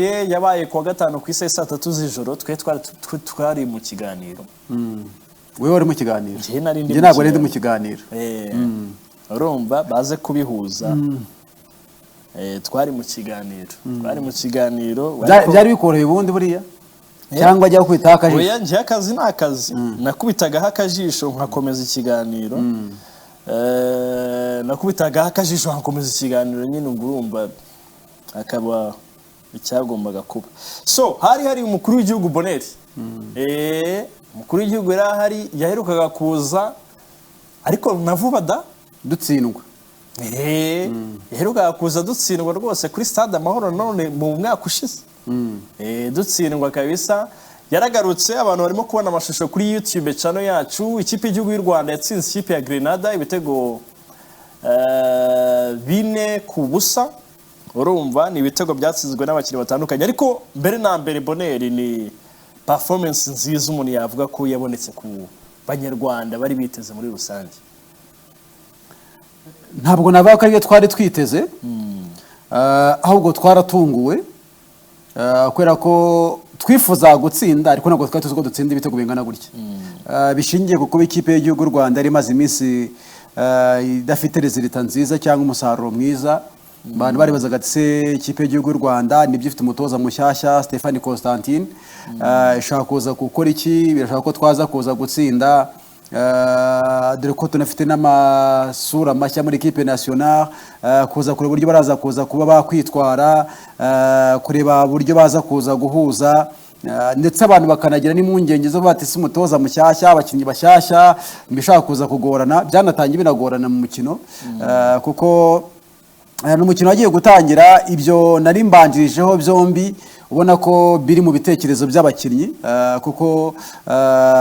yabaye kuwa gatanu ku isaha 3 z'ijoro twari mu kiganiro. Wewe wari mu kiganiro? Nje ntabwo ndi mu kiganiro. Urumva baze kubihuza. Twari mu kiganiro. Byari bikoroheye ubundi buriya? Cyangwa ajya kwita akajisho? Oya, nje akazi nakazi. Nakubitaga akajisho nkakomeza ikiganiro. Nakubitaga akajisho nkakomeza ikiganiro nyine ngurumva akaba icyagombaga kuba. So hari umukuru w'igihugu Boneri. Umukuru w'igihugu yarahari yaherukaga kuza ariko navuba da dutsindwa. Yaherukaga kuza dutsindwa rwose kuri stade Amahoro none mu mwaka ushize. Dutsindwa kabisa. Yaragarutse abantu barimo kubona amashusho kuri YouTube channel yacu. Ikipe y'igihugu y'u Rwanda yatsinze ikipe ya Grenada ibitego 4-0. Urumva ni ibitego byatsinzwe n'abakinnyi batandukanye ariko mbere na mbere Boneri ni performance nziza umuntu yavuga ko yabonetse ku banyarwanda bari biteze muri rusange. Ntabwo navuga ko ariyo twari twiteze, ahubwo twaratunguwe kubera ko twifuza gutsinda ariko ntabwo twari tuzi ko dutsinda ibitego bingana gutya. Bishingiye kuko ikipe y'igihugu y'u Rwanda ari maze iminsi idafite resultat nziza cyangwa umusaruro mwiza. Abantu bari bazaga se ikipe y'igihugu y'u Rwanda nibyo ifite umutoza mushyashya Stéphane Constantine. Ishaka kuza gukora iki? Birashaka ko twaza kuza gutsinda. Dore ko tunafite n'amasura mashya muri equipe nationale, kuza kureba uburyo baraza kuza kuba bakwitwara, kureba uburyo baza kuza guhuza, ndetse abantu bakanagira n'impungenge zo batise umutoza mushyashya, abakinnyi bashyashya mbishaka kuza kugorana. Byanatangiye binagorana mu mukino kuko n'umukino wagiye gutangira ibyo nari mbanjirijeho byombi ubona ko biri mu bitekerezo by'abakinnyi kuko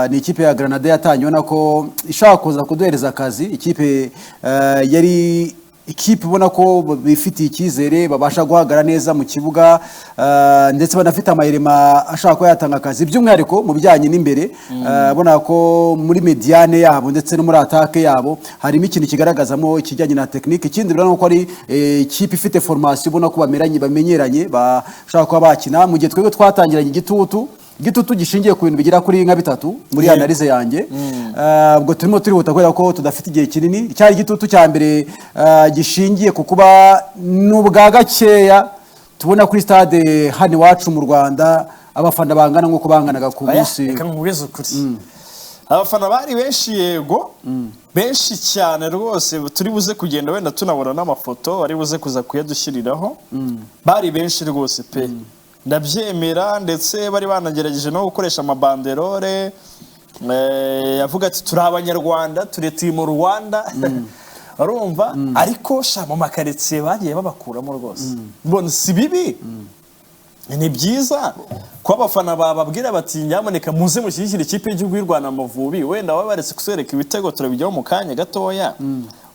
ni ikipe ya Grenada yatangiye ubona ko ishaka kuza kuduhereza akazi. Ikipe yari ikipe ubona ko bifitiye icyizere, babasha guhagara neza mu kibuga, ndetse banafite amayirema ashaka ko yatanga akazi by'umwihariko mu bijyanye n'imbere. Ubona ko muri mediane yabo ndetse no muri attaque yabo harimo ikintu kigaragazamo ikijyanye na technique. Ikindi rero nuko ari ikipe ifite formation ubona ko bamenyeranye bashaka ko bakina. Mu gihe twebwe twatangiranye igitutu gishingiye ku bintu bigira kuri nka bitatu muri analyse yanjye. Ubwo turimo turihuta kubera ko tudafite igihe kinini. Cyari igitutu cya mbere gishingiye ku kuba n'ubwa gakeya tubona kuri stade hano iwacu mu Rwanda abafana bangana nk'uko banganaga ku munsi. Reka nkubwize ukuri, abafana bari benshi, yego benshi cyane rwose. Turi buze kugenda wenda tunabona n'amafoto ari buze kuza kuyadushyiriraho. Bari benshi rwose pe, ndabyemera, ndetse bari banagerageje no gukoresha amabanderore yavuga ati turi abanyarwanda, turi team Rwanda. Urumva ariko sha mu makaritsiye bagiye babakuramo rwose. Mbona si bibi, ni byiza ko abafana bababwira bati nyamuneka muze mushyigikire ikipe y'igihugu y'u Rwanda Amavubi. Wenda baba baretse kusereka ibitego turabijyaho mu kanya gatoya.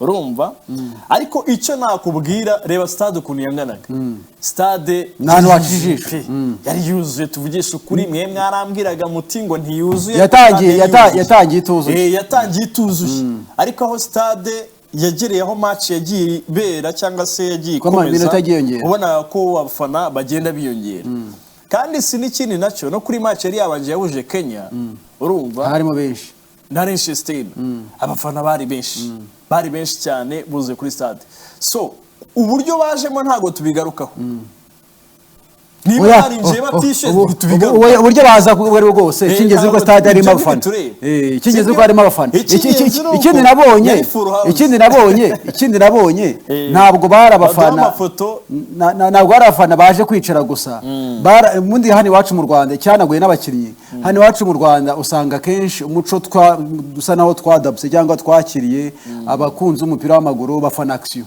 Urumva ariko icyo nakubwira, reba stade ukuntu yanganaga. Stade nani wacishije yari yuzuye, tuvugisha ukuri. Mwe mwarambwiraga muti ngo ntiyuzuye, yatangiye ituzuye. Yatangiye ituzuye ariko aho stade yagereye, aho match yagiye bera cyangwa se yagiye komeza, ubona ko abafana bagenda biyongera. Kandi si n'ikindi nacyo, no kuri match yari yabanje yahuje Kenya. Urumva harimo benshi nari Stade, abafana bari benshi cyane buze kuri stade. So uburyo bajemo ntago tubigarukaho. Niba harinje batishe tubigaruka uburyo baza kubera rwose kingeze ko stade arimo abafana. Kingeze ko harimo abafana. Ikindi nabonye ntabwo bara abafana, ntabwo ari abafana baje kwicara gusa. Mundi hano iwacu mu Rwanda cyanaguye n'abakinnyi. Hano iwacu mu Rwanda usanga kenshi umuco dusa naho twadabse cyangwa twakiriye abakunzi umupira w'amaguru bafana action.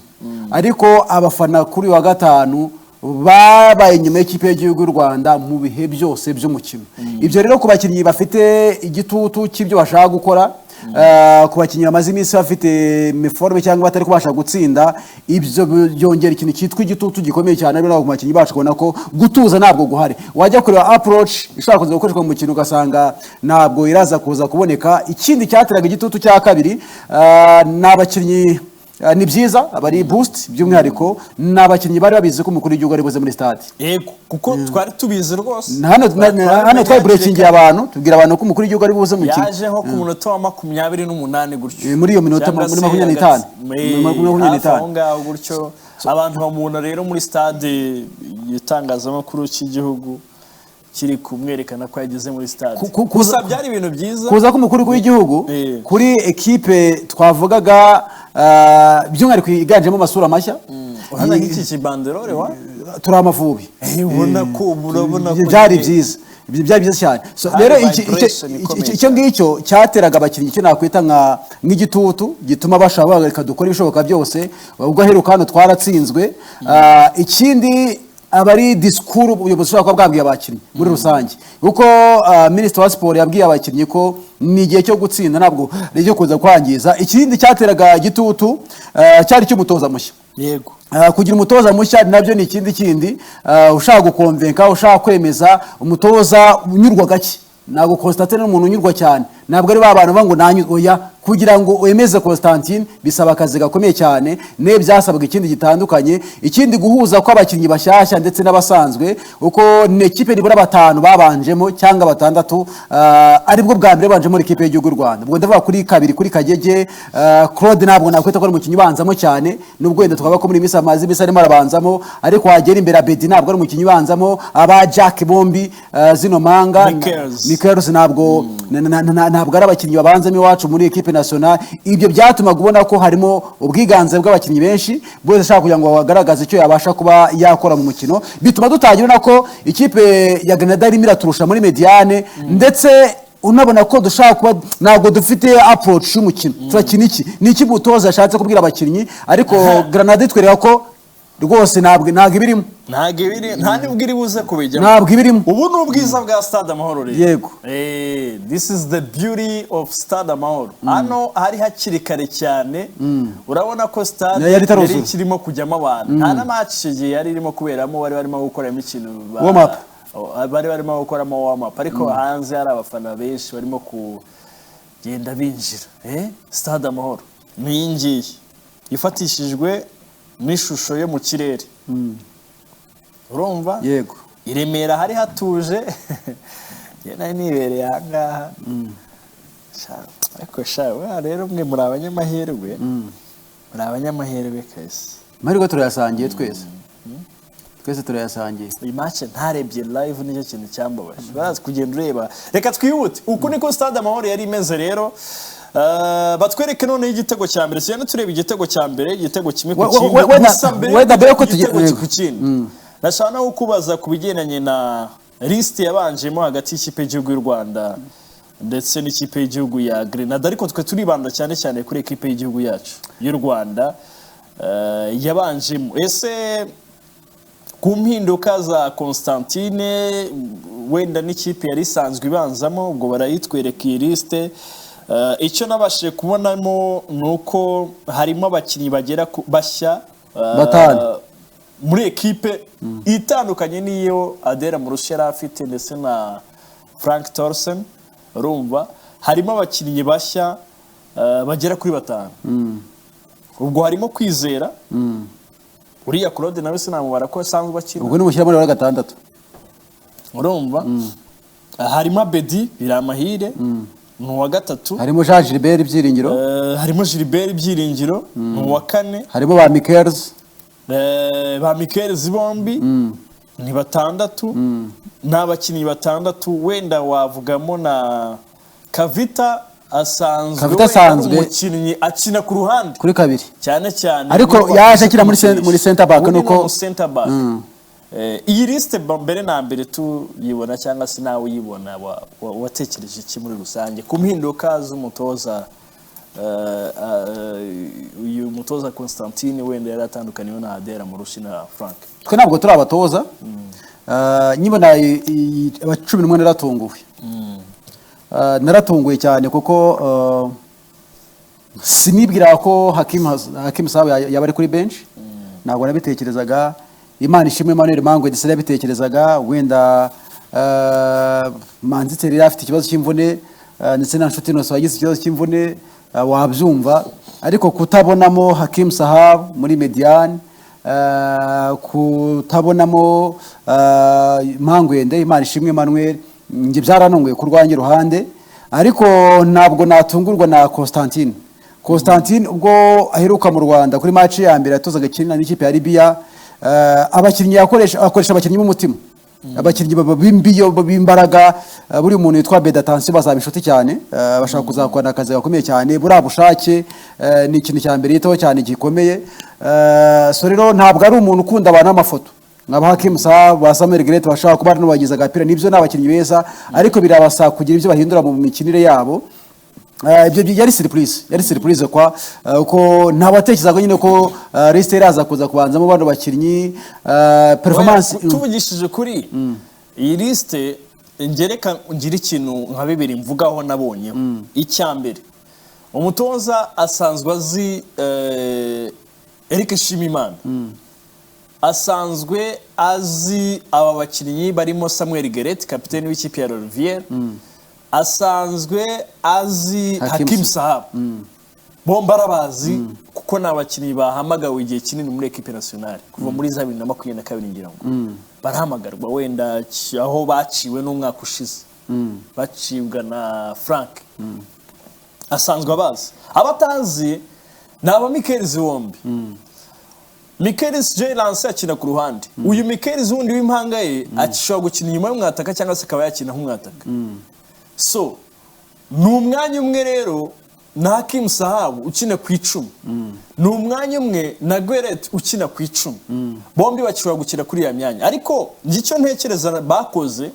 Ariko abafana kuri wa gatanu babaye inyuma y'ikipe y'igihugu y'u Rwanda mu bihe byose by'umukino. Ibyo rero ku bakinnyi bafite igitutu cy'ibyo bashaka gukora, ku bakinnyi bamaze iminsi bafite miforme cyangwa batari kubasha gutsinda, ibyo byongera ikintu cyitwa igitutu gikomeye cyane. Rero ku bakinnyi bacu kubona ko gutuza ntabwo guhari. Wajya kureba approach ishaka kuza gukoreshwa mu mukino ugasanga ntabwo iraza kuza kuboneka. Ikindi cyateraga igitutu cya kabiri n'abakinnyi ni byiza abari boost by'umwihariko n'abakinnyi bari babizi ko umukuru w'igihugu ari buze muri stade yego kuko twari tubizi rwose hano twari breakingiye abantu tubwira abantu ko umukuru w'igihugu ari buze mu kintu yaje nko ku munota wa 28 gutyo muri iyo minota muri 25 aho ngaho gutyo abantu bamubona rero muri stade itangazamakuru cy'igihugu kiri kumwerekana ko yageze muri stade gusa byari ibintu byiza kuza ko umukuru w'igihugu kuri ekipe twavugaga by'umwihariko yiganjemo amasura mashya urabona iki kibanderore wa turi Amavubi ubona ko byari byiza byari byiza cyane rero icyo ngicyo cyateraga abakinnyi icyo nakwita nk'igitutu gituma bashaka bagarika dukora ibishoboka byose ubwo aheruka hano twaratsinzwe ikindi abari disikuru ubuyobozi ushobora kuba bwabwiye abakinnyi muri rusange kuko minisitiri wa siporo yabwiye abakinnyi ko ni igihe cyo gutsinda ntabwo ari cyo kuza kwangiza ikindi cyateraga igitutu cyari cy'umutoza mushya yego kugira umutoza mushya nabyo ni ikindi ushaka gukonvenka ushaka kwemeza umutoza unyurwa gake ntabwo Constantine n'umuntu unyurwa cyane ntabwo ari ba bantu bango nanyuya kugira ngo wemeze Constantine bisaba akazi gakomeye cyane ne byasabwa ikindi gitandukanye ikindi guhuza ko abakinnyi bashyashya ndetse n'abasanzwe uko ne equipe nibura batanu babanjemo cyangwa batandatu aribwo bwa mbere banje muri equipe y'igihugu Rwanda ubwo ndavuga kuri kabiri kuri Kagege Claude ntabwo nakwita ko ari umukinnyi banzamo cyane nubwo wenda twaba ko muri misa amazi bisa arimo arabanzamo ariko wagera imbere Abedi ntabwo ari umukinnyi banzamo aba Jack bombi zino manga Mikers ntabwo ari abakinnyi babanzamo iwacu muri equipe national ibyo byatuma kubona ko harimo ubwiganze bw'abakinnyi benshi bwose ashaka kugira ngo bagaragaze icyo yabasha kuba yakora mu mukino bituma dutangira nako ikipe ya Canada irimo iraturusha muri mediane ndetse unabona ko dushaka kuba ntabwo dufite approach y'umukino turakina iki ni iki mutoza ashatse kubwira abakinnyi ariko Granada itwereka ko rwose ntabwo ibirimo nta nibwo iri buze kubijyamo ntabwo ibirimo ubu ni ubwiza bwa Stade Amahoro rero yego this is the beauty of Stade Amahoro hano hari hakiri kare cyane urabona ko stade yari kirimo kujyamo abantu nta na match igihe yari irimo kuberamo bari barimo gukoramo ikintu bari barimo gukoramo warm up ariko hanze hari abafana benshi barimo kugenda binjira Stade Amahoro ni ngiye ifatishijwe n'ishusho yo mu kirere urumva yego iremera hari hatuje yena nibereye ahangaha ariko shawe rero mwe muri abanyamahirwe kese mahirwe turayasangiye twese turayasangiye iyi match ntarebye live nicyo kintu cyambabaje barazi kugenda ureba reka twihute uko niko Stade Amahoro yari imeze rero batwereke none igitego cya mbere cyane tureba igitego cya mbere igitego kimwe ku kindi wenda ko tugikina nashaka no kubaza kubigendanye na liste yabanjemo hagati y'ikipe y'igihugu y'u Rwanda ndetse n'ikipe y'igihugu ya Grenada ariko twe turibanda cyane kuri ekipe y'igihugu yacu y'u Rwanda yabanjemo ese ku mpinduka za Constantine wenda n'ikipe yari isanzwe ibanzamo ubwo barayitwereka iyi liste icyo nabashije kubonamo nuko harimo abakinnyi bagera bashya batanu muri ekipe itandukanye niyo Adera Murushi yari afite ndetse na Frank Thorsen urumva harimo abakinnyi bashya bagera kuri batanu ubwo harimo Kwizera uriya Claude nawe sinamubara ko asanzwe bakina ubwo ni mushyira muri wa gatandatu urumva harimo Abedi Biramahire nuwa gatatu harimo Jean Gilbert Byiringiro harimo Gilbert Byiringiro nuwa kane harimo ba Mikers bombi ni batandatu n'abakinnyi batandatu wenda wavugamo na Kavita asanzwe umukinnyi akina ku ruhande kuri kabiri cyane ariko yaje akina muri center back nuko center back iyi liste mbere na mbere tuyibona cyangwa se nawe uyibona watekereje iki muri rusange ku mpinduka z'umutoza uyu mutoza Constantine wenda yari atandukaniye na Adera Murushi na Frank twe ntabwo turi abatoza nyibona aba 11 naratunguwe naratunguye cyane kuko sinibwira ko Hakim Sabe yaba ari kuri bench ntabwo nabitekerezaga Imana ishimwe Emmanuel Mangwe ndetse yabitekerezaga wenda Manzi Terera afite ikibazo cy'imvune ndetse na Nshuti Noso yagize ikibazo cy'imvune wabyumva ariko kutabonamo Hakim Sahab muri Mediane kutabonamo Mangwende Imana ishimwe Emmanuel nge byaranongoye ku rwanjye ruhande ariko ntabwo natungurwa na Constantine ubwo aheruka mu Rwanda kuri match ya mbere yatozaga kinina n'ikipe ya Libya abakinnyi akoresha abakinnyi b'umutima abakinnyi b'imbiyo b'imbaraga buri muntu yitwa Beda Tansi bazaba inshuti cyane bashaka kuzakora akazi gakomeye cyane buri abushake ni ikintu cya mbere yitaho cyane gikomeye so rero ntabwo ari umuntu ukunda abantu n'amafoto nkaba Hakim Sahab ba Samuel Grete bashaka kuba n'abagize agapira nibyo n'abakinnyi beza ariko birabasa kugira ibyo bahindura mu mikinire yabo ibyo yari surprise kwa uko ntabatekerezaga nyine ko liste iraza kuza kubanzamo bano bakinnyi performance tuvugishije kuri iyi liste ngereka ngira ikintu nka bibiri mvugaho nabonye icyambere umutoza asanzwe azi Eric Shimimana asanzwe azi aba bakinnyi barimo Samuel Geret kapiteni w'ikipe ya Rivière asanzwe azi Hakim Sahab bomba arabazi kuko nabakinnyi bahamagawe igihe kinini muri equipe nationale kuva muri 2022 ngira ngo barahamagarwa wenda aho baciwe n'umwaka ushize bacibwa na Frank asanzwe abazi abatazi naba Mikel Ziwombi Mikel Lance akina ku ruhande uyu Mikel wundi w'impanga ye akishobora gukina inyuma y'umwataka cyangwa se akaba yakina nk'umwataka so numwanya umwe rero na Hakim Sahab ukina ku 10 numwanya umwe na Geret ukina ku 10 bombi bakishobora gukina kuri ya myanya ariko ngicyo ntekereza bakoze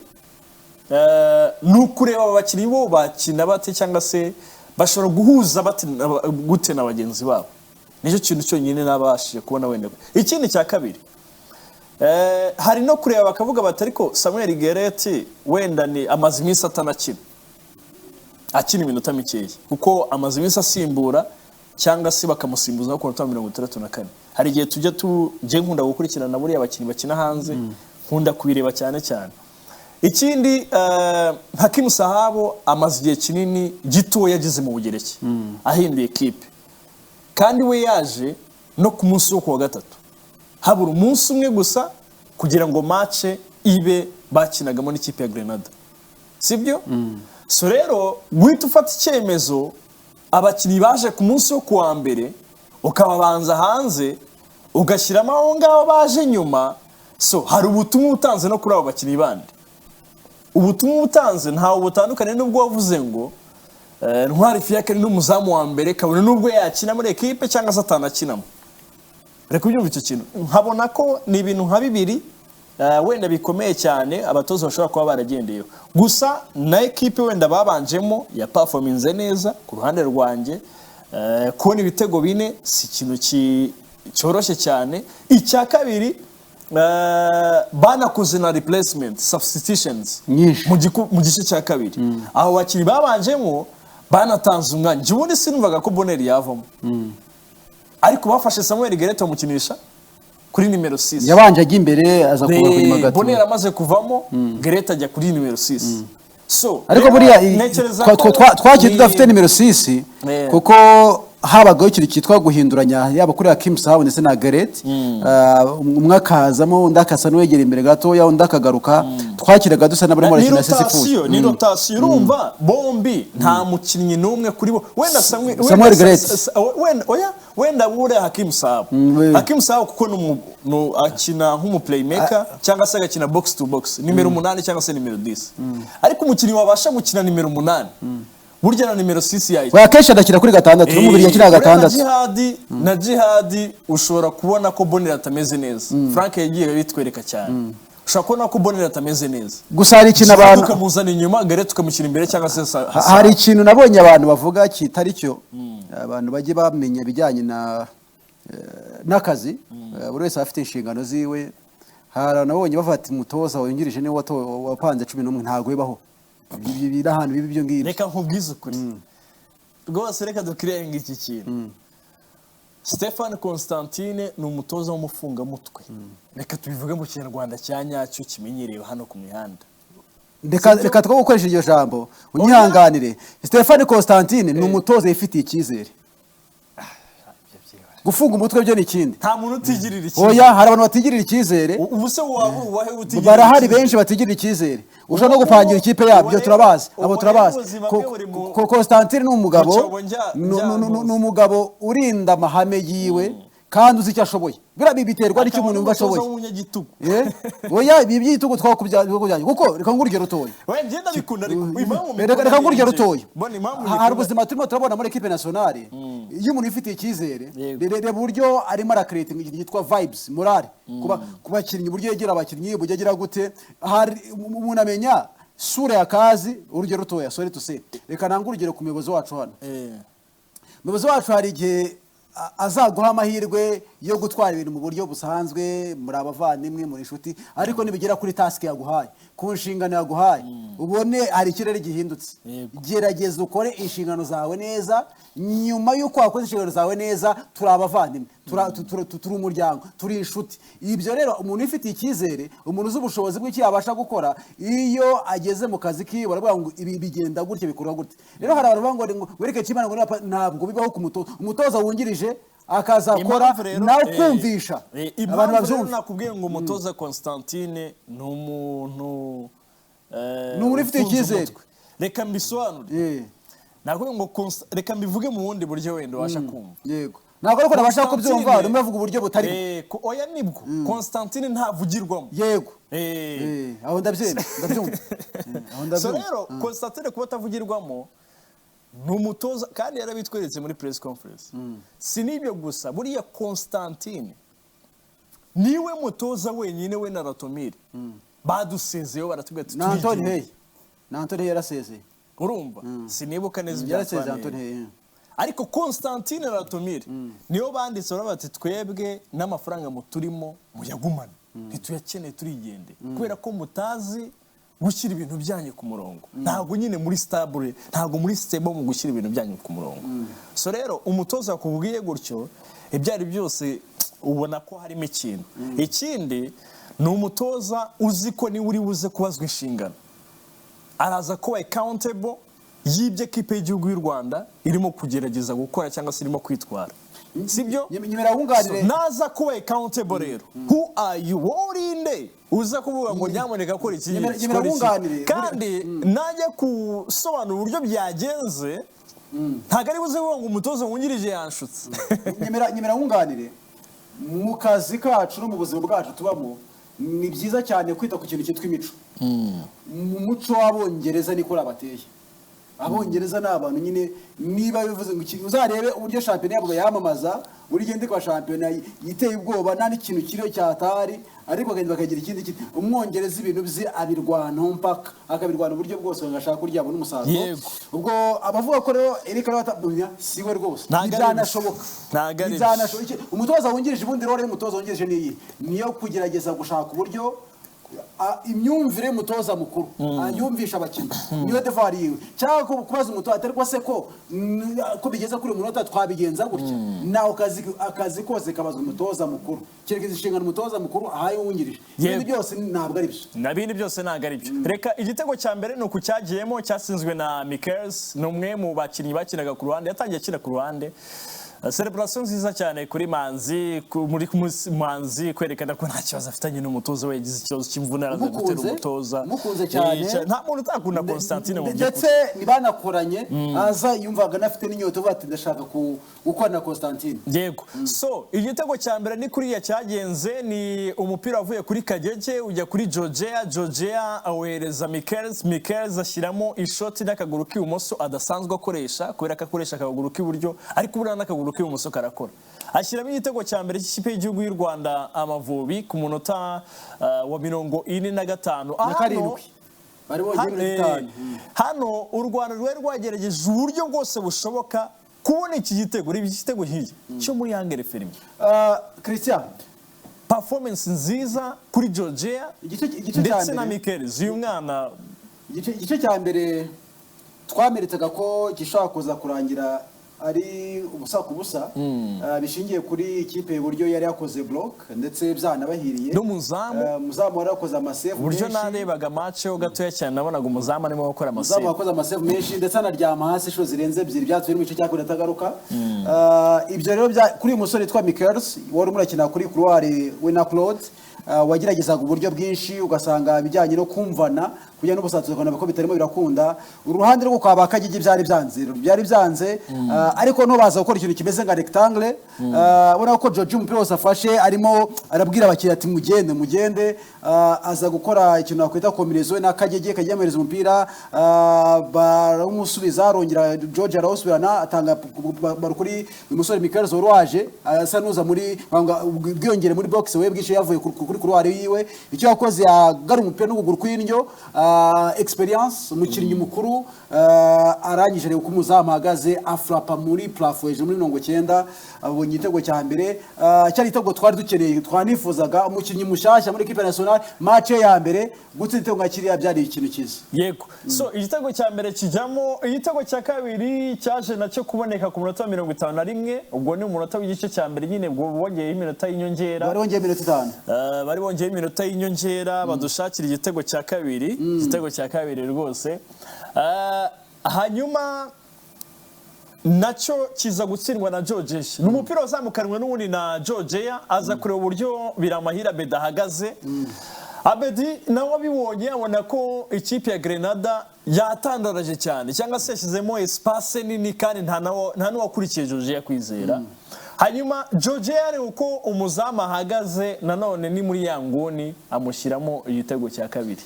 nukureba abakinnyi bo bakina bate cyangwa se bashobora guhuza bate gute na bagenzi babo nicyo kintu cyonyine nabashije kubona wenda ikindi cya kabiri hari no kureba bakavuga bati ariko Samuel Gerete wenda ni amazi iminsi atanakina akina iminota mikeya kuko amazi iminsi asimbura cyangwa se bakamusimbuza ku minota 34 hari igihe tujya tuje nkunda gukurikirana buri abakinnyi bakina hanze nkunda kubireba cyane cyane ikindi Hakim Sahab amazi igihe kinini gito yagize mu Bugereki ahinduye equipe kandi we yaje no ku munsi wo kuwa gatatu habura umunsi umwe gusa kugira ngo match ibe bakinagamo n'ikipe ya Grenada sibyo so rero guhita ufata icyemezo abakinnyi baje ku munsi wo kuwa mbere ukababanza hanze ugashyiramo aho ngaho baje nyuma so hari ubutumwa utanze no kuri abo bakinnyi bandi ubutumwa utanze ntawe butandukanye n'ubwo wavuze ngo Ntwari Fiacre n'umuzamu wa mbere kabone nubwo yakina muri equipe cyangwa se atanakinamo reka ubyumva icyo kintu nkabona ko ni ibintu nka bibiri wenda bikomeye cyane abatoza bashobora kuba baragendeyeho gusa na equipe wenda babanjemo ya performance neza ku ruhande rwanjye kubona ibitego 4 si ikintu cyoroshye cyane icya kabiri banakoze na replacement substitutions mu gice cya kabiri aho bakinnyi babanjemo banatanze umwanya ubundi sinumvaga ko Bonner yavamo ariko bafashe Samuel Gerete bamukinisha kuri nimero 6 yabanje ajya imbere aza kuba kuri magato Bonner amaze kuvamo Gerete ajya kuri nimero 6 so ariko buriya twagiye tudafite nimero 6 kuko habagaho ikintu cyitwa guhinduranya yaba kuri Hakim Sahab ndetse na Gerete umwe akazamo undi akasa n'uwegera imbere gato ya undi akagaruka twakiraga dusa n'abari muri kina sesifu ni rotation urumva bombi nta mukinnyi n'umwe kuri bo wenda Samuel Gerete wenda bure Hakim Sahab kuko no akina nk'umu playmaker cyangwa se agakina box to box nimero 8 cyangwa se nimero 10 ariko umukinnyi wabasha gukina nimero 8 burya na nimero 6 yayi wakesha ndakira kuri 6 n'umubiri yakira 6 na Jihad ushobora kubona ko Bonner atameze neza Frank yagiye bitwereka cyane ushobora kubona ko Bonner atameze neza gusa hari ikintu abantu tukamuzana inyuma Gerete tukamushyira imbere cyangwa se hari ikintu nabonye abantu bavuga kitari cyo abantu bagiye bamenya bijyanye na n'akazi buri wese afite inshingano ziwe hari nabonye bafata umutoza wungirije niwe wapanze 11 ntago bibaho birahana bibi byo ngibi reka nkubwize ukuri rwose reka dukirenga iki kintu Stefan Constantine ni umutoza w'umufunga mutwe reka tubivuge mu Kinyarwanda cyanyacyo kimenyerewe hano ku mihanda reka two gukoresha iryo jambo unyihanganire. Stéphane Constantine ni umutoza yifitiye icyizere. Gufunga umutwe byo ni ikindi. Nta muntu utigirira icyizere. Oya, hari abantu batigirira icyizere. Ubu se wahe utigirira. Barahari benshi batigirira icyizere. Ushobora no gupangira ikipe yabyo turabazi. Abo turabazi. Constantine ni umugabo urinda amahame yiwe kandi uzi icyo ashoboye. Bira biterwa n'icyo umuntu yumva ashoboye. Oya, ibi by'igitugu twakubyaje kuko reka ngurugero rutoya. Oya, ngenda bikunda ariko reka ngurugero rutoya. Hari ubuzima turimo turabona muri equipe nationale. Iyo umuntu yifitiye icyizere, reba buryo arimo arakreating yitwa vibes, morale. Kubakinnyi buryo yegera abakinnyi, buryo agira gute. Hari umuntu amenya sura ya kazi, urugero rutoya, sorry to say. Reka nangurugero ku muyobozi wacu hano. Umuyobozi wacu hari igihe azaguha amahirwe yo gutwara ibintu mu buryo busanzwe, muri abavandimwe, muri inshuti, ariko nibigera kuri task yaguhaye, ku nshingano yaguhaye, ubone hari ikirere gihindutse. Gerageza ukore inshingano zawe neza. Nyuma y'uko wakoze inshingano zawe neza, turi abavandimwe, turi umuryango, turi inshuti. Ibyo rero umuntu ufitiye icyizere, umuntu uzi ubushobozi bw'iki yabasha gukora, iyo ageze mu kazi kiwe baravuga ngo ibi bigenda gutya bikorwa gutya. Rero hari abantu bavuga ngo wereke kimana ngo ntabwo bibaho ku umutoza wungirije akazakora nawe kumvisha abantu bavyumva. Nakubwiye ngo umutoza Constantine ni umuntu ufite icyizere. Reka mbisobanure. Nakubwiye ngo reka mbivuge mu wundi buryo wenda washa kumva. Yego. Ntabwo ariko nabasha kubyumva, rumwe avuga uburyo butari. Oya nibwo. Constantine ntavugirwamo. Yego. Aho ndabyumva. So rero Constantine kuba atavugirwamo ni umutoza kandi yarabitweretse muri press conference. Si nibyo gusa, buriya Constantine niwe mutoza wenyine we na Ratomir badusezeyo baratubwira ati na Anthony yarasezeye. Urumva? Sinibuka neza ibyatwaye. Ariko Constantine na Ratomir niyo banditse bati twebwe n'amafaranga muturimo muyagumane, ntituyakeneye turigende kubera ko mutazi gushyira ibintu byanyu ku murongo. Ntabwo nyine muri stable, ntabwo muri stable mu gushyira ibintu byanyu ku murongo. So rero umutoza kubwiye gutyo ibyari byose ubona ko harimo ikintu. Ikindi ni umutoza uzi ko ni uri buze kubazwa inshingano. Araza ko accountable y'ibyo kipe y'igihugu y'u Rwanda irimo kugerageza gukora cyangwa se irimo kwitwara. Sibyo? Naza kuba accountable rero. Who are you? Worinde uza kuvuga ngo nyamuneka kora iki. Kandi najya kusobanura uburyo byagenze, ntago ari buze kuvuga ngo umutoza wungirije yanshutse. Nyemera wunganire mu kazi kacu no mu buzima bwacu tubamo. Ni byiza cyane kwita ku kintu cyitwa imico. Mu muco w'Abongereza niko rabateye. Abongereza n'abantu nyine niba bivuze ngo uzarebe uburyo champion yabo yamamaza, uri gende kwa champion yiteye ubwoba nta n'ikintu kiriyo cyatari, ariko agenda bakagira ikindi kintu. Umwongereza ibintu bye abirwana mpaka akabirwana uburyo bwose ngashaka kurya abone umusazo. Ubwo abavuga ko rero Eric arabatabumya siwe rwose. Bizanashoboka. Umutoza wungirije ubundi rero umutoza wungirije niyo kugerageza gushaka uburyo imyumvire y'umutoza mukuru yumvisha abakinnyi niyo devoir yiwe, cyangwa kubaza umutoza atari se ko bigeze kuri umunota twabigenza gutya. Naho akazi kose kabazwa umutoza mukuru, kirekeza inshingano umutoza mukuru ahaye wungirije. Ibindi byose ntabwo ari byo. Nabindi byose ntabwo ari byo. Reka igitego cya mbere nuko cyagiyemo cyasinzwe na Michaels, ni umwe mu bakinnyi bakinaga ku ruhande, yatangiye akina ku ruhande. Celebration nziza cyane kuri Manzi, muri Manzi kwerekana ko nta kibazo afitanye n'umutoza we, yagize ikibazo cy'imvune araza gutera umutoza. Mukunze cyane. Nta muntu utakunda Constantine mu by'ukuri. Ndetse nibanakoranye aza yumvaga nafite n'inyoto bati ndashaka gukora na Constantine. Yego. So igitego cya mbere ni kuri ya cyagenze, ni umupira wavuye kuri Kagege ujya kuri Georgia awereza Michaels ashyiramo ishoti n'akaguru k'ibumoso adasanzwe akoresha, kubera ko akoresha akaguru k'iburyo, ariko buriya n'akaguru k'ibumoso karakora. Ashyiramo igitego cya mbere cy'ikipe y'igihugu y'u Rwanda Amavubi ku munota wa 45. Hano u Rwanda rwari rwagerageje uburyo bwose bushoboka kubona iki gitego. Ibi gitego nk'iki cyo muri Angere Filime. Christian, performance nziza kuri Georgia ndetse na Michaels. Uyu mwana igice cya mbere twameritaga ko gishobora kuza kurangira ari ubusa ku busa bishingiye kuri ikipe uburyo yari yakoze block ndetse byanabahiriye n'umuzamu wari yakoze amasave uburyo narebaga match yo gatoya cyane nabonaga umuzamu arimo gukora amasave umuzamu wakoze amasave menshi ndetse anaryama hasi inshuro zirenze ebyiri byatuye mu gice cya kabiri atagaruka ibyo rero kuri uyu musore witwa Michaels wari murakina kuri couloir we na Claude wageragezaga uburyo bwinshi ugasanga ibijyanye no kumvana kujya n'ubusatsi ukabona ko bitarimo birakunda uruhande rwo kwa Bakagigi byari byanze ariko no baza gukora ikintu kimeze nka rectangle ubona ko George umupira wose afashe arimo arabwira abakiriya ati mugende aza gukora ikintu nakwita kombination na Kagege kagiyemereza umupira baramusubiza arongera George arawusubirana atanga barukuri umusore Michael Zorwaje asa nuza muri bwiyongere muri box we bwishe yavuye kuri couloir yiwe icyo yakoze yagara umupira n'uguguru kw'indyo experience umukinnyi mukuru arangije rero kumuzamu ahagaze afrapa muri plafond hejuru muri 90 abonye igitego cya mbere cyari igitego twari dukeneye twanifuzaga umukinnyi mushasha muri equipe nationale match ya mbere gutsinda igitego nka kiriya byari ikintu cyiza yego so igitego cya mbere kijamo igitego cya kabiri cyaje nacyo kuboneka ku munota 51 ubwo ni umunota w'igice cya mbere nyine bwo bongeye iminota y'inyongera bari bongeye iminota 5 bari bongeye iminota y'inyongera badushakira igitego cya kabiri igitego cya kabiri rwose hanyuma nacyo kiza gutsindwa na George ni umupira wazamukanwe n'ubundi na George aza kureba uburyo biramahira Beda ahagaze Abedi nawe abibonye abona ko ikipe ya Grenada yatandaraje cyane cyangwa se yashyizemo espace nini kandi nta n'uwakurikiye George yakwizera hanyuma George yari uko umuzamu ahagaze nanone ni muri yanguni amushyiramo igitego cya kabiri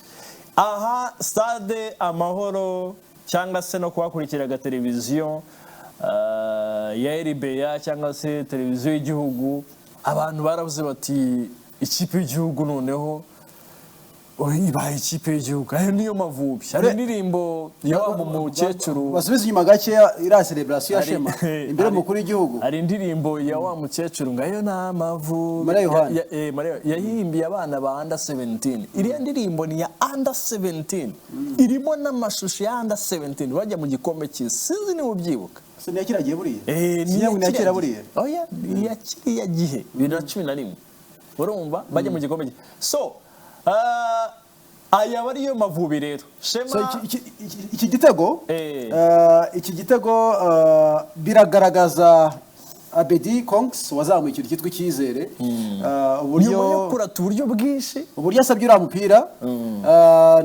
aha stade Amahoro cyangwa se no kubakurikiraga televiziyo ya RBA cyangwa se televiziyo y'igihugu abantu baravuze bati ikipe y'igihugu noneho ibaye ikipe y'igihugu ayo niyo Mavubi hari indirimbo ya wa mukecuru basubiza inyuma gake ira celebration ya Shema imbere mukuru y'igihugu hari indirimbo ya wa mukecuru ngayo na Mavubi yahimbiye abana ba under 17 iriya ndirimbo ni ya under 17 irimo n'amashusho ya under 17 bajya mu gikombe cy'isi ni ubyibuka se yakiragiye buriye ni yakira buriye oya yakiriye gihe 2011 urumva bajya mu gikombe so aya bari yo Mavubi rero Shema iki gitego biragaragaza Abedi Kongs wazamuye ikintu cyitwa icyizere uburyo bwinshi uburyo asabye uriya mupira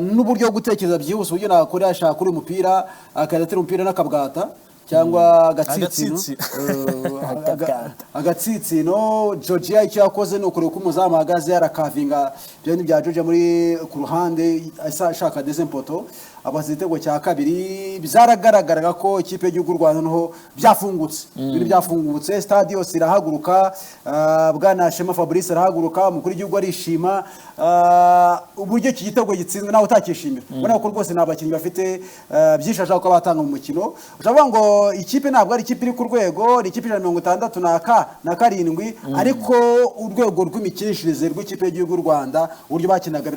n'uburyo bwo gutekereza byihuse uburyo nakoresha kuri umupira akadatera umupira n'akabwata cyangwa agatsitsino Georgia icyo yakoze ni ukureba uko umuzamu ahagaze arakavinga byandi bya Georgia muri ku ruhande ashaka desempoto abaza igitego cya kabiri byaragaragaraga ko ikipe y'igihugu Rwanda noho byafungutse ibintu byafungutse stade yose irahaguruka bwana Shema Fabrice arahaguruka mukuru w'igihugu arishima uburyo iki gitego gitsinzwe nawe utakishimira ubona ko rwose nabakinnyi bafite byinshi ashaka ko batanga mu mukino ujavuga ngo ikipe ntabwo ari ikipe iri ku rwego ni ikipe 67 ariko urwego rw'imikinishirize rw'ikipe y'igihugu Rwanda uburyo bakinaga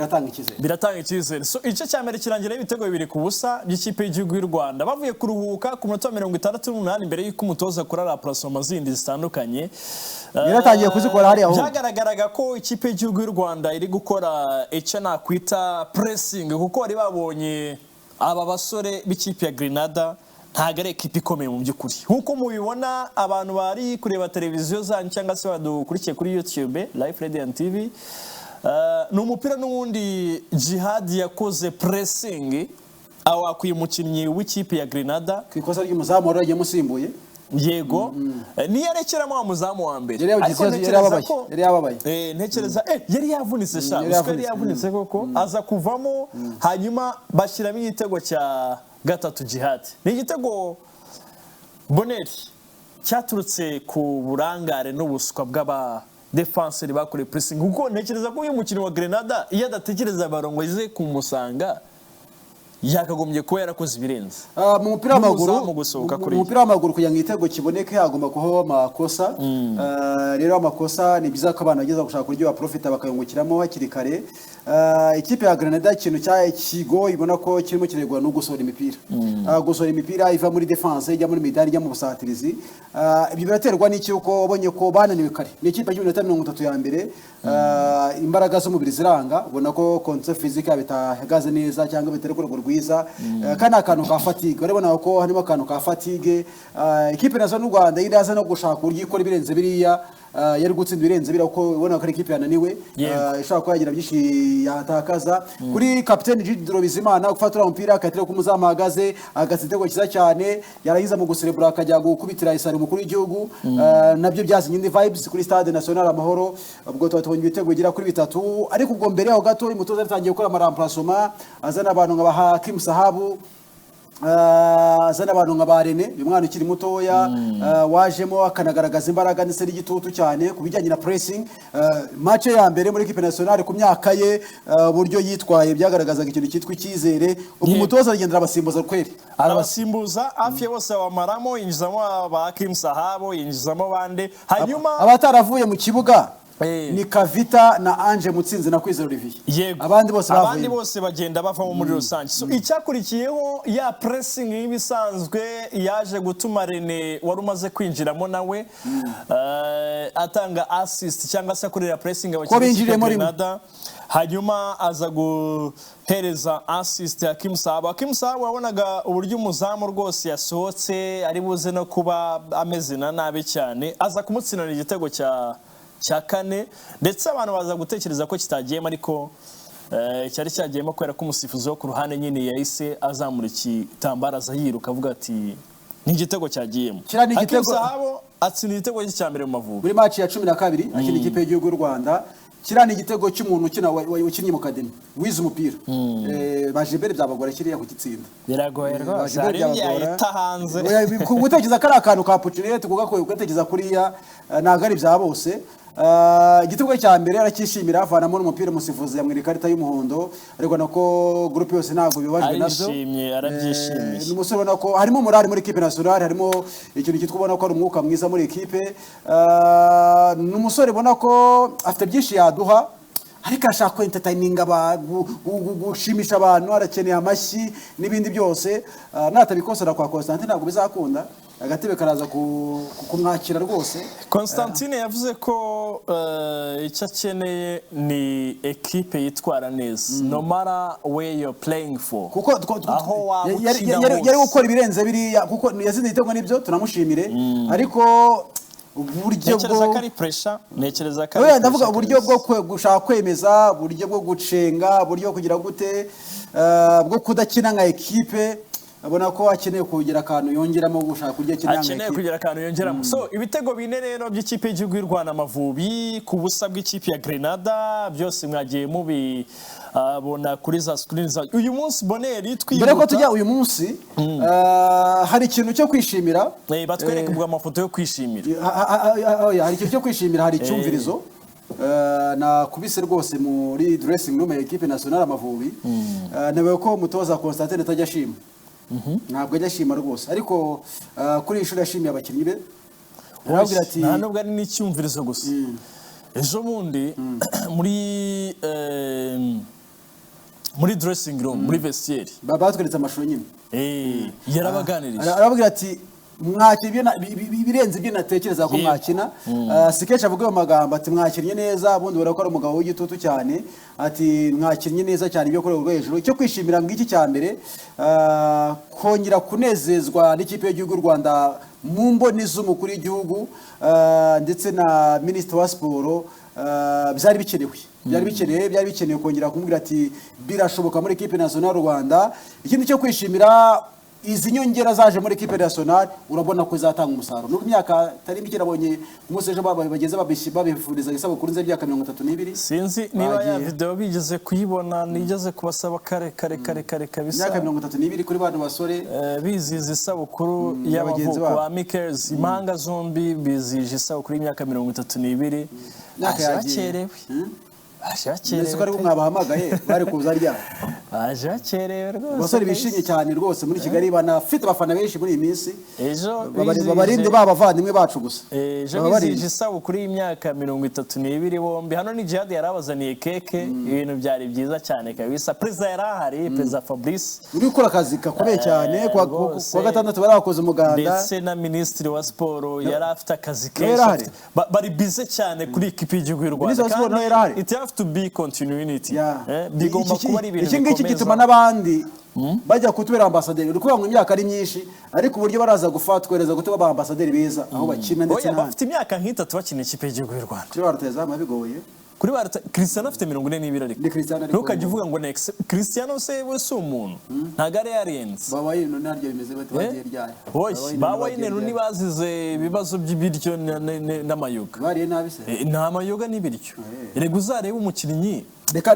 biratanga icyizere so igice cya mbere kirangira ibitego bibiri ku busa by'ikipe y'igihugu y'u Rwanda bavuye kuruhuka ku munota 68 imbere y'uko umutoza akora la plasoma zindi zitandukanye biratangiye kuzikora hari aho byagaragaraga ko ikipe y'igihugu y'u Rwanda iri gukora icyo nakwita pressing kuko bari babonye aba basore b'ikipe ya Grenada ntago ari ekipe ikomeye mu by'ukuri nkuko mubibona abantu bari kureba televiziyo zanyu cyangwa se badukurikiye kuri YouTube Live Radio TV ni umupira n'ubundi Jihad yakoze pressing awakwiye umukinnyi w'ikipe ya Grenada ku ikosa ry'umuzamu wari yagiye musimbuye yego niyarekeramo wa muzamu wa mbere yari yababaye ntekereza yari yavunitse yari yavunitse koko aza kuvamo hanyuma bashyiramo igitego cya gatatu Jihad ni igitego Boneri cyaturutse ku burangare n'ubuswa bw'aba defenseur bakore pressing kuko ntekereza ko uyu mukino wa Grenada iyo adatekereza barongo ize kumusanga yakagombye kuba yarakoze ibirenze mu mupira w'amaguru mu mupira w'amaguru kugira ngo igitego kiboneke hagomba kubaho amakosa rero amakosa ni byiza ko abantu bageza gushaka uburyo baprofita bakayungukiramo hakiri kare ikipe ya Grenada ikintu kigo ibona ko kirimo kiregwa no gusohora imipira gusohora imipira iva muri defense ijya muri midani ijya mu busatirizi ibyo biraterwa n'iki uko ubonye ko bananiwe kare ni ikipe y'Iminota 30 ya mbere imbaraga z'umubiri ziranga ubona ko concept physique bitahagaze neza cyangwa bitari ku rwego rwiza kana akantu ka fatigue urabona ko harimo akantu ka fatigue ikipe nazo n'u Rwanda iraza no gushaka uburyo ikora ibirenze biriya yari gutsinda ibirenze bira uko ubona ko ikipe yananiwe ishaka ko yagira byinshi yatakaza kuri capitaine Jidro Bizimana gufatura umupira akatira ku muzamu ahagaze agatsinda cyiza cyane yarahiza mu guserebura akajya gukubitira isari mukuru w'igihugu nabyo byazinye indi vibes kuri stade national Amahoro ubwo twatubonye ibitego bigira kuri 3 ariko ubwo mbere aho gato umutoza yatangiye gukora amaramplacement azana abantu nka Hakim Sahabu azana abantu nka Barene uyu mwana ukiri mutoya wajemo akanagaragaza imbaraga ndetse n'igitutu cyane kubijyanye na pressing match ya mbere muri equipe nationale ku myaka ye buryo yitwaye byagaragazaga ikintu cyitwa icyizere ubwo umutoza agendera abasimbuza kweri arabasimbuza hafi bose bamaramo yinjizamo Hakim Sahabu yinjizamo bande hanyuma abataravuye mu kibuga ni Kavita na Ange Mutsinzi na Kwizera Olivier abandi bose bagenda bavamo muri rusange so icyakurikiyeho ya pressing y'ibisanzwe yaje gutuma Rene wari umaze kwinjiramo nawe atanga assist cyangwa se akorera pressing abakinnyi ba Grenada hanyuma aza guhereza assist ya Hakim Sahabu wabonaga uburyo umuzamu rwose yasohotse ari buze no kuba ameze nabi cyane aza kumutsinira igitego cya kane ndetse abantu baza gutekereza ko kitagiyemo ariko cyari cyagiyemo kubera ko umusifuzi wo ku ruhande nyine yahise azamura ikitambaro aza yiruka avuga ati ni igitego cyagiyemo Hakim Sahabu atsinda igitego cya mbere mu Mavubi muri match ya 12 akina ikipe y'igihugu y'u Rwanda kirani igitego cy'umuntu ukinnye mu kadeni wize umupira baje imbere byabagora kiriya kugitsinda biragoye rwose ari yahita hanze gutekereza ko ari akantu ka opportunity gutekereza kuriya ntago ari bya bose igitego cya mbere arakishimira avanamo n'umupira umusifuzi yamwira ikarita y'umuhondo ariko nako groupe yose ntago bibajwe nabyo arabyishimiye n'umusore ubona ko harimo morale muri equipe nationale harimo ikintu cyitwa ubona ko ari umwuka mwiza muri equipe n'umusore ubona ko afite byinshi yaduha ariko ashaka entertaining gushimisha abantu arakeneye amashyi n'ibindi byose natabikosora kwa Constantine ntabwo bizakunda agatebe karaza kumwakira rwose Constantine yavuze ko icyo akeneye ni equipe yitwara neza no matter where you're playing for kuko yari gukora ibirenze biriya kuko yazinze igitego n'ibyo tunamushimire ariko uburyo bwo ari pressure nekereza ko ari ndavuga uburyo bwo gushaka kwemeza uburyo bwo gucenga uburyo kugira gute bwo kudakina nka equipe abona ko akeneye kugira akantu yongeramo gushaka kurya akeneye kugira akantu yongeramo so ibitego bine rero by'ikipe y'igihugu y'u Rwanda Amavubi ku busa bw'ikipe ya Grenada byose mwagiye mubi abona kuri za screen za uyu munsi Boneri twibuka mbere ko tujya uyu munsi hari ikintu cyo kwishimira batwereka ubwo amafoto yo kwishimira hari ikintu cyo kwishimira hari icyumvirizo na kubise rwose muri dressing room ya equipe nationale Amavubi nawe ko umutoza Constantine tajya shima ntabwo ajya shima rwose ariko kuri ishuri yashimiye abakinnyi be arabwira ati nta nubwo ari n'icyumvirizo gusa ejo bundi muri dressing room muri vestiaire batweretse amashusho nyine yarabaganirije arabwira ati mwakina birenze ibyo natekereza ko mwakina sikecha avuga amagambo ati mwakinnye neza ubundi barako ari umugabo w'igitutu cyane ati mwakinnye neza cyane ibyo kuri urwo hejuru cyo kwishimira ngiki cya mbere kongera kunezezwa n'ikipe y'igihugu y'u Rwanda mu mboni z'umukuru w'igihugu ndetse na ministre wa sport byari bikenewe kongera kumubwira ati birashoboka muri equipe nationale Rwanda ikindi cyo kwishimira izi nyongera zaje muri equipe nationale urabona ko zatanga umusaruro no myaka tari mike nabonye umunsi ejo bageze babifuriza isabukuru nze byaka 32 sinzi niba ya video bigeze kuyibona nigeze kubasaba kare kabisa myaka 32 kuri bana basore biziza isabukuru y'abavuko ba Mikers impanga zombi bizije isabukuru y'imyaka 32 yakerewe aje bakerewe ndetse ko ari mwabahamagaye bari kuza ryari aje bakerewe rwose abasore bishimye cyane rwose muri Kigali banafite abafana benshi muri iyi minsi ejo babarinde babavandimwe bacu gusa ejo bizije isabukuru y'imyaka 32 bombi hano ni Jihad yarabazaniye keke ibintu byari byiza cyane kabisa Perezida yarahari Perezida Fabrice uri gukora akazi kakomeye cyane kwa gatandatu barakoze umuganda ndetse na Minisitiri wa Siporo yari afite akazi kenshi bari bize cyane kuri ikipe y'igihugu y'u Rwanda kandi it have to be continuity bigomba kuba ari ibintu iki gituma n'abandi bajya kutubera ambasaderi uri kuvuga ngo imyaka ari myinshi ariko uburyo baraza gufatwereza gutuba ba ambasaderi beza aho bakina ndetse n'abandi bafite imyaka nk'itatu bakina ikipe y'igihugu y'u Rwanda cyo baruteza amabigoye kuri Cristiano afite 42 ariko ntukajye uvuga ngo next Cristiano se we si umuntu ntago ari yarenze babaye no naryo bimeze bate bagiye ryari babaye ni bazize ibibazo by'ibiryo n'amayoga bariye nabi se nta mayoga n'ibiryo rega uzarebe umukinnyi reka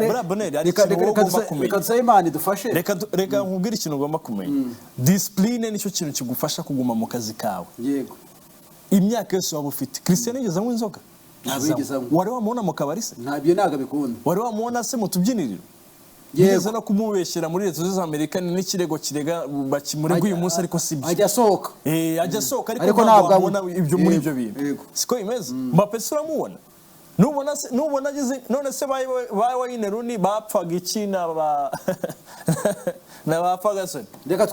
dusabe Imana idufashe reka nkubwire ikintu ugomba kumenya discipline nicyo kintu kigufasha kuguma mu kazi kawe yego imyaka yose waba ufite Cristiano yigeze anywa inzoga wari wamubona mu kabari se ntabyo naga bikunda wari wamubona se mu tubyiniriro yigeze no kumubeshyera muri Leta z'Ubumwe z'Amerika n'ikirego kirega bakimurega uyu munsi ariko sibyo ajya sohoka ariko ntabwo abona ibyo muri ibyo bintu siko bimeze Mbappe se uramubona nubona ageze none se Wayne Rooney bapfaga iki n'abapfaga se reka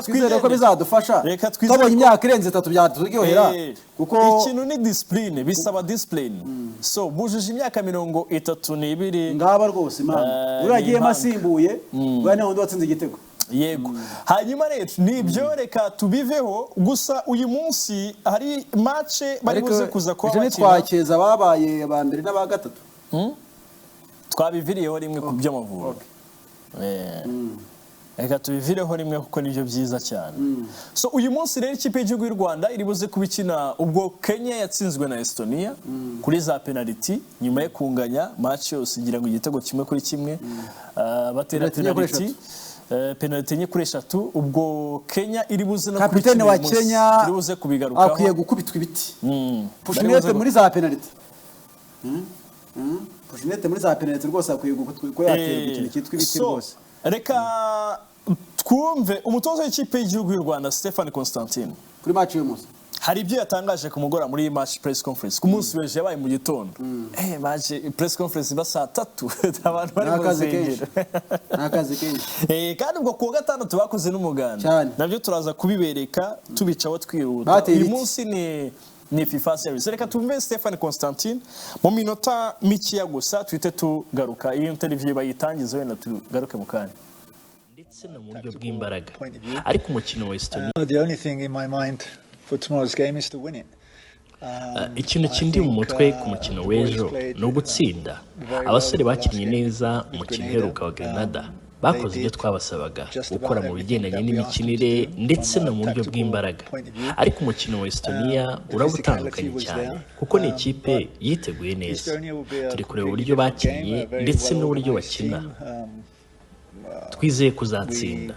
twizere ko bizadufasha twabonye imyaka irenze 3 byatugihera kuko ikintu ni discipline bisaba discipline so bujuje imyaka 32 ngaba rwose Imana uragiye masimbuye bwa none watsinze igitego yego hanyuma rero nibyo reka tubiveho gusa uyu munsi hari match bari buze kuza kwa bakina twakeza babaye aba mbere n'aba gatatu twabiviriyeho rimwe ku by'Amavubi reka tubivireho rimwe kuko nibyo byiza cyane so uyu munsi rero ikipe y'igihugu y'u Rwanda iri buze kubikina ubwo Kenya yatsinzwe na Estonia kuri za penalty nyuma yo kunganya match yose igira ngo igitego kimwe kuri kimwe batera penalty penalty nye kuri 3 ubwo Kenya iri buze no kuri kapiteni wa Kenya iri buze kubigarukaho akwiye gukubitwa ibiti Pushinete muri za penalty Pushinete muri za penalty rwose akwiye ko yaterwa ikintu cyitwa ibiti rwose reka twumve umutoza w'ikipe y'igihugu y'u Rwanda Stéphane Constantine kuri match y'uyu munsi hari ibyo yatangaje ku mugora muri match press conference ku munsi weje yabaye mu gitondo match press conference ba saa 3 abantu bari mu zengero nakazi kenshi kandi ubwo ku gatandatu bakoze n'umuganda nabyo turaza kubibereka tubicaho twiruta uyu munsi ni FIFA series reka tumve Stéphane Constantine mu minota mikiya gusa twite tugaruka iyi interview bayitangize wenda tugaruke mu kanya ndetse no mu buryo bw'imbaraga ariko umukino wa Estonia the only thing in my mind for tomorrow's game is to win it. Ikintu kindi mu mutwe ku mukino w'ejo no gutsinda abasore bakinnye neza umukino uheruka wa Grenada bakoze ibyo twabasabaga gukora mu bigendanye n'imikinire ndetse no mu buryo bw'imbaraga ariko umukino wa Estonia urabutandukanye cyane kuko ni ikipe yiteguye neza turi kureba uburyo bakinnye ndetse n'uburyo bakina twizeye kuzatsinda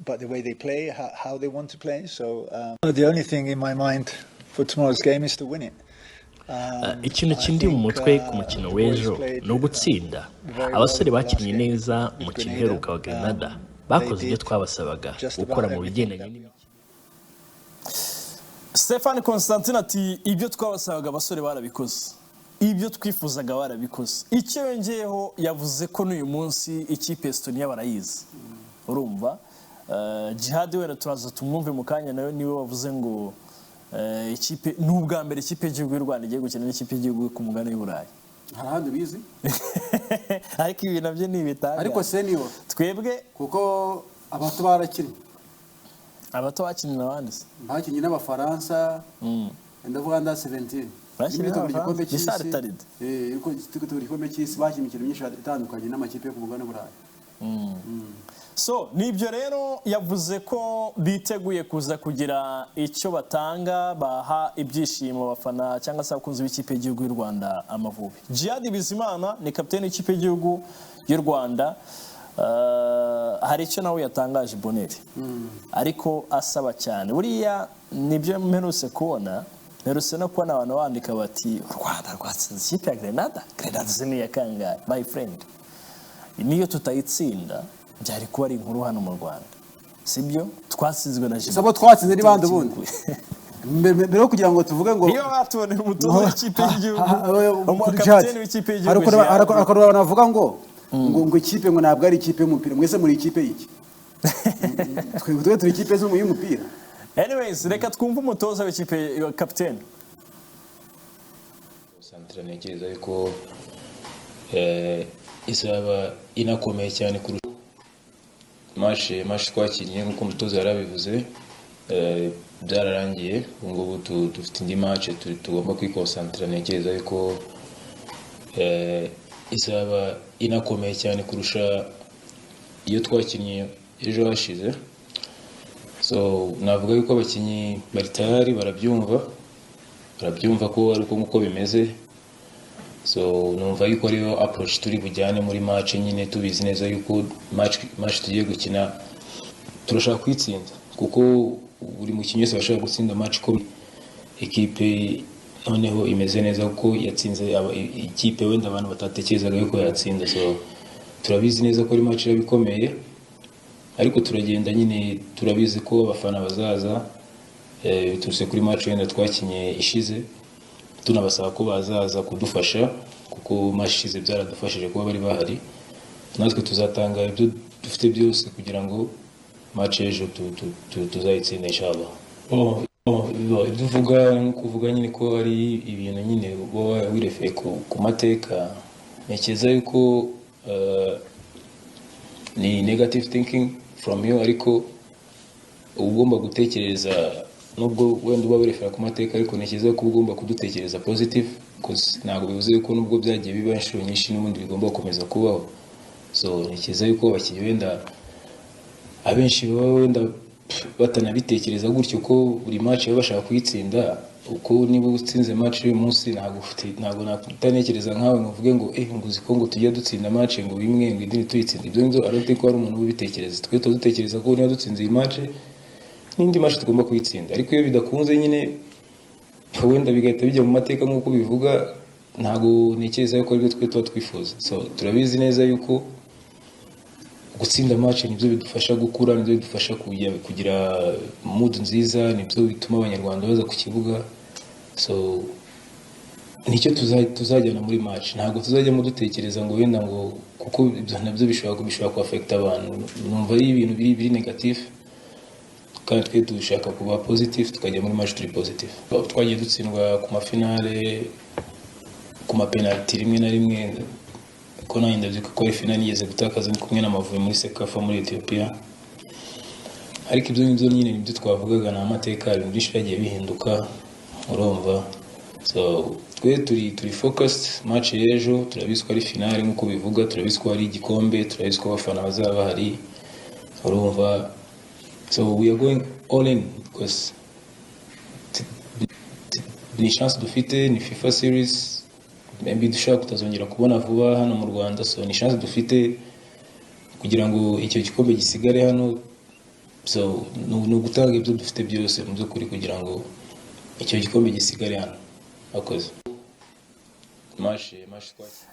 by the way they play, how they want to play. So the only thing in my mind for tomorrow's game is to win it. Ikintu kindi mu mutwe ku mukino w'ejo no gutsinda abasore bakinnye neza umukino uheruka wa Grenada bakoze ibyo twabasabaga gukora mu bigendanye n'imikino. Stéphane Constantine ati ibyo twabasabaga abasore barabikoze ibyo twifuzaga barabikoze icyo yongeyeho yavuze ko n'uyu munsi ikipe Estonia barayizi urumva Jihad wera turaza tumwumve mu kanya nayo niwe wavuze ngo ikipe n'ubwa mbere ikipe y'igihugu y'u Rwanda igiye gukina n'ikipe y'igihugu ku mugani w'Uburayi harahandi bizi ariko ibi nabyo ni ibitanga ariko senior twebwe kuko abato barakina abato bakinira abandi bakinye n'abafaransa ndavuga nda 17 bakinira igikombe cy'isi yuko igikombe cy'isi bakinye imikino myinshi itandukanye n'amakipe yo ku mugani w'Uburayi so nibyo rero yavuze ko biteguye kuza kugira icyo batanga baha ibyishimo abafana cyangwa se abakunzi b'ikipe y'igihugu y'u Rwanda Amavubi. Jihad Bizimana ni kapiteni w'ikipe y'igihugu y'u Rwanda hari icyo nawe yatangaje Boneri ariko asaba cyane buriya nibyo mperutse kubona Meruse no kubona abantu bandika bati u Rwanda rwatsinze ikipe ya Grenada zini ya kangahe my friend. Niyo tutayitsinda byari kuba ari inkuru hano mu Rwanda. Sibyo twasizwe na Sabo twatsinze ni bande bundi. Mbere yo kugira ngo tuvuge ngo iyo batubonera umutoza w'ikipe y'igihugu umukapiteni w'ikipe y'igihugu ariko navuga ngo ikipe ngo ntabwo ari ikipe y'umupira mwese muri ikipe y'iki twebwe turi ikipe y'umupira. Anyways reka twumve umutoza w'ikipe ya kapiteni. Santra ntekereza yuko izaba inakomeye cyane kurusha match twakinnye nk'uko umutoza yarabivuze byararangiye ngubu dufite indi match tugomba kwikonsantra. Ntekereza yuko izaba inakomeye cyane kurusha iyo twakinnye ejo hashize. So navuga yuko abakinnyi bari tayari barabyumva ko ari uko bimeze. So numva yuko ariyo approach turi bujyane muri match nyine tubizi neza yuko match tugiye gukina turashaka kwitsinda kuko buri mukinnyi wese bashaka gutsinda match ko equipe noneho imeze neza kuko yatsinze ikipe wenda abantu batatekerezaga yuko yatsinda. So turabizi neza ko ari match irabikomeye ariko turagenda nyine turabizi ko abafana bazaza biturutse kuri match wenda twakinye ishize. Tunabasaba ko bazaza kudufasha kuko match ishize byaradufashije kuba bari bahari. Natwe tuzatanga ibyo dufite byose kugira ngo match ejo tuzayitsinda inshallah. Ibyo kuvuga nyine ko ari ibintu nyine wowe wirefeye ku mateka. Ntekereza yuko ni negative thinking from you ariko ugomba gutekereza nubwo wenda uba wirefera ku mateka ariko ntekereza ko ugomba kudutekereza positive because ntabwo bivuze yuko nubwo byagiye biba inshuro nyinshi n'ubundi bigomba gukomeza kubaho. So ntekereza yuko abakinnyi wenda abenshi baba wenda batanabitekereza gutyo ko buri match baba bashaka kuyitsinda uko niba utsinze match uyu munsi ntabwo nakutekereza nkawe ngo uvuge ngo nguzi ko ngo tujye dutsinda match ngo bimwe ngo idini tuyitsinda. Ibyo nzo ariko ko ari umuntu ubitekereza. Twe dutekereza ko niba dutsinze iyi match n'indi match tugomba kuyitsinda ariko iyo bidakunze nyine wenda bigahita bijya mu mateka nk'uko bivuga ntabwo ntekereza yuko aribyo twe tuba twifuza. So turabizi neza yuko gutsinda match nibyo bidufasha gukura, nibyo bidufasha kugira mood nziza, nibyo bituma abanyarwanda baza ku kibuga. So nicyo tuzajyana muri match. Ntabwo tuzajyamo dutekereza ngo wenda ngo kuko ibyo nabyo bishobora ku affect abantu. Numva ari ibintu biri negative kandi twe dushaka kuba positive tukajya muri match turi positive. Twagiye dutsindwa ku mafinale ku mapenalty rimwe na rimwe ko nanjye ndabyuka ko finale yigeze gutakaza ni kumwe n'Amavubi muri Sekafa muri Ethiopia. Ariko ibyo ngibyo nyine nibyo twavugaga na amateka ibintu byinshi byagiye bihinduka urumva. So twe turi focused match y'ejo. Turabizi ko ari finale nk'uko bivuga, turabizi ko ari igikombe, turabizi ko abafana bazaba bahari urumva. So we are going all in because ni chance dufite, ni FIFA series maybe dushaka kutazongera kubona vuba hano mu Rwanda. So ni chance dufite kugira ngo icyo gikombe gisigare hano. So no gutanga ibyo dufite byose mu byukuri kugira ngo icyo gikombe gisigare hano akoze match.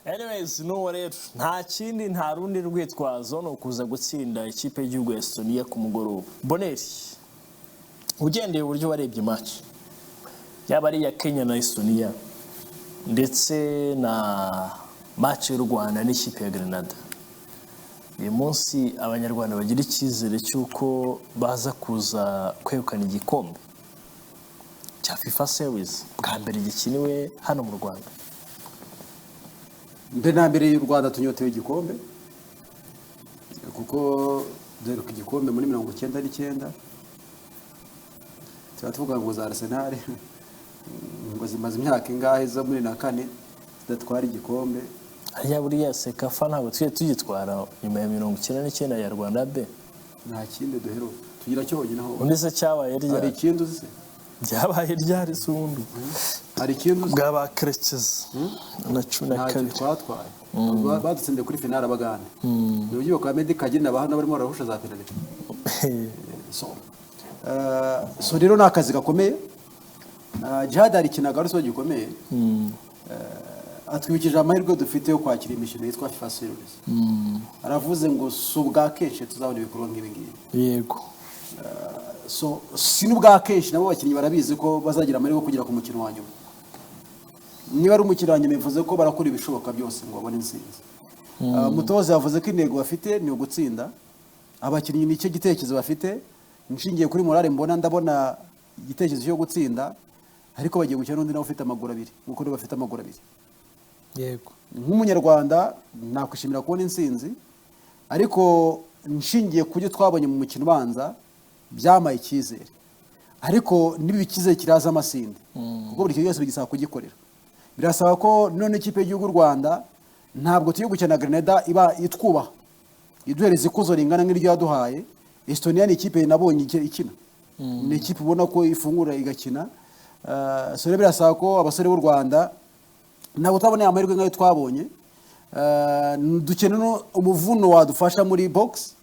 Anyways no rero nta kindi nta rundi rwitwazo no kuza gutsinda ikipe y'igihugu ya Estonia ku mugoroba. Boneri ugendeye uburyo warebye match yaba ari ya Kenya na Estonia ndetse na match y'u Rwanda n'ikipe ya Grenada, uyu munsi abanyarwanda bagira icyizere cy'uko baza kuza kwegukana igikombe cya FIFA series bwa mbere gikiniwe hano mu Rwanda. Mbere na mbere y'u Rwanda tunyotewe igikombe kuko dore ku gikombe muri 1999 tuvuga ngo za Arsenal ngo zimaze imyaka ingahe zo muri na kane zidatwara igikombe. Hariya buriya Sekafa ntabwo tugitwara nyuma ya 1999 ya Rwanda B. Nta kindi duhero tugira cyonyine aho undi se cyabaye ryari. Hari ikindi uzi byabaye ryari sundu. Hari ikindi uzi bwaba Kreches na cuna kabiri twatwaye badutsinde kuri finale abagane n'ugiye kwa Medi Kagina bahana barimo barahusha za finale. So rero nakazi gakomeye Jihad hari ikintu agarutseho gikomeye atwibukije amahirwe dufite yo kwakira imikino yitwa FIFA Series. Aravuze ngo si ubwa kenshi tuzabona ibikorwa nk'ibi ngibi. Yego. So si n'ubwa kenshi nabo bakinnyi barabizi ko bazagira amahirwe kugera ku mukino wa nyuma. Niba ari umukino wa nyuma bivuze ko barakora ibishoboka byose ngo babone intsinzi. Umutoza yavuze ko intego bafite ni ugutsinda. Abakinnyi nicyo gitekerezo bafite. Nshingiye kuri morale ndabona igitekerezo cyo gutsinda, ariko bagiye gukina n'undi nawe ufite amaguru abiri nkuko niba bafite amaguru abiri. Yego. Nk'umunyarwanda nakwishimira kubona intsinzi, ariko nshingiye ku byo twabonye mu mukino ubanza byamaye icyizere, ariko niba icyizere kiraza amasinde kuko buri kintu cyose bigisaba kugikorera. Birasaba ko none ikipe y'igihugu Rwanda ntabwo tugiye gukina Grenada iba itwubaha iduhereza ikuzo ringana nk'iryo yaduhaye. Estonia ni ikipe nabonye ikina, ni ikipe ubona ko ifungura igakina. So rero birasaba ko abasore b'u Rwanda ntabwo twaboneye amahirwe nk'ayo twabonye. Dukeneye umuvuno wadufasha muri box.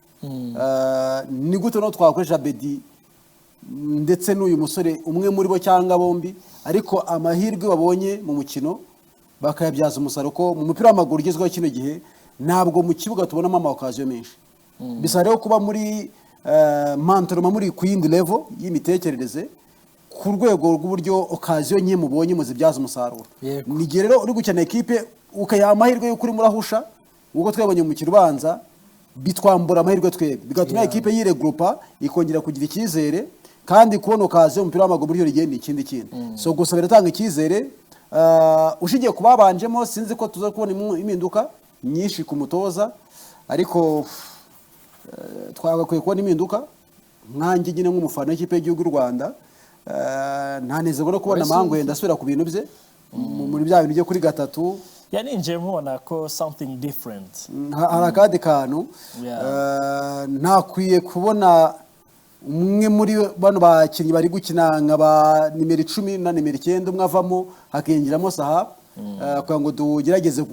Ni gute no twakoresha Bedi ndetse n'uyu musore umwe muri bo cyangwa bombi, ariko amahirwe babonye mu mukino bakayabyaza umusaruro. Ko mu mupira w'amaguru ugezweho kino gihe ntabwo mu kibuga tubonamo amakaziyo menshi. Bisa rero kuba muri mantoroma muri ku yindi level y'imitekerereze ku rwego rw'uburyo okaziyo nke mubonye muzibyaza umusaruro. Ni gihe rero uri gukina ekipe ukayaha amahirwe yo kuri murahusha ubwo twabonye mu mukino ubanza bitwambura amahirwe twebwe, bigatuma ekipe yiregrupa ikongera kugira icyizere, kandi kubona okaziyo umupira w'amaguru buryo rigenda ikindi kintu. So gusa biratanga icyizere. Ushigiye kubabanjemo sinzi ko tuza kubona impinduka nyinshi ku mutoza, ariko twagakwiye kubona impinduka. Nkanjye nyine nk'umufana w'ikipe y'igihugu Rwanda ntanezerwa no kubona Mangwe ndasubira ku bintu bye muri bya bintu byo kuri gatatu. Yaninjiye mubona ko something different. Hari akandi kantu ntakwiye kubona umwe muri bano bakinnyi bari gukina nka ba nimero 10 na nimero 9 umwe avamo hakinjiramo Saha kugira ngo tugerageze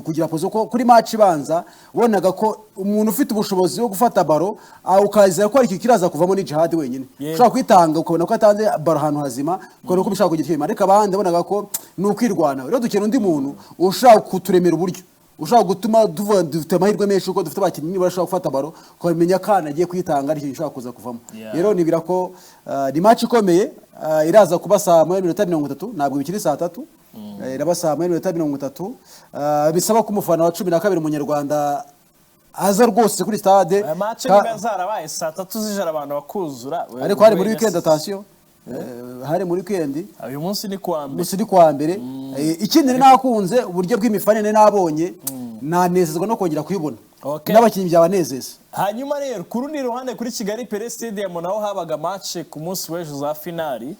kugira pozo ko kuri match ibanza ubonaga ko umuntu ufite ubushobozi bwo gufata baro ukazira ko ariko kiraza kuvamo ni Jihad wenyine ushaka kwitanga ukabona ko atanze baro ahantu hazima ko bishaka kugira ikintu, ariko abandi bonaga ko ni ukwirwana. Rero dukena undi muntu ushaka kuturemera uburyo, ushaka gutuma dufite amahirwe menshi uko dufite abakinnyi barashaka gufata baro ukamenya kana agiye kwitanga ari ikintu ushaka kuza kuvamo. Rero nibira ko ni match ikomeye iraza kuba saa 1:30 ntabwo bikiri saa 3. Iraba saa 1:30 bisaba ko umufana wa 12 umunyarwanda aza rwose kuri stade. Match niba zarabaye saa 3 zijara abantu bakuzura, ariko hari muri weekend attention. Hari muri weekend uyu munsi ni kwa mbere. Ikindi nakunze uburyo bw'imifanire nabonye nanezezwa no kongera kuyibona n'abakinnyi byabanezeza. Hanyuma rero ku rundi ruhande kuri Kigali Perezida Stadium naho habaga match ku munsi w'ejo za finali.